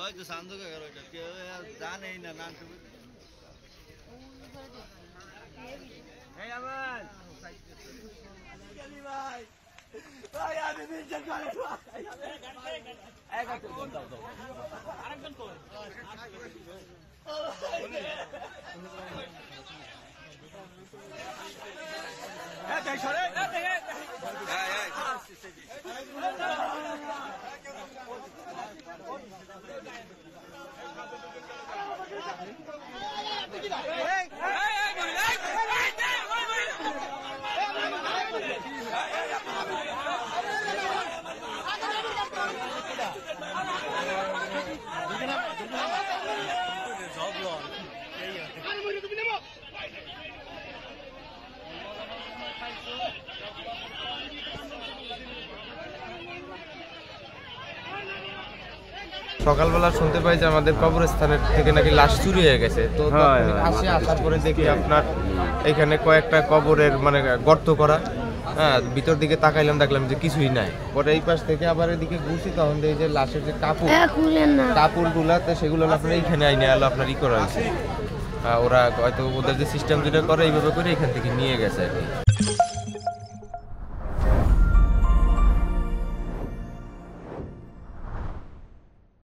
ওই তো সান্দুকে কেউ জানেই না নাম সকালবেলা শুনতে পাই যে আমাদের কবরস্থানের থেকে নাকি লাশ চুরি হয়ে গেছে। তো আসার পরে দেখি আপনার এখানে কয়েকটা কবরের মানে গর্ত করা, হ্যাঁ, ভিতর দিকে তাকাইলাম দেখলাম যে কিছুই নাই। পরে এই পাশ থেকে আবার এদিকে ঘুরছি, তখন দেখি যে লাশের যে কাপড়গুলা সেগুলো আপনার এইখানে আইনে আলো আপনার ই করা হয়েছে। ওরা হয়তো ওদের যে সিস্টেম যেটা করে এইভাবে করে এখান থেকে নিয়ে গেছে আর কি।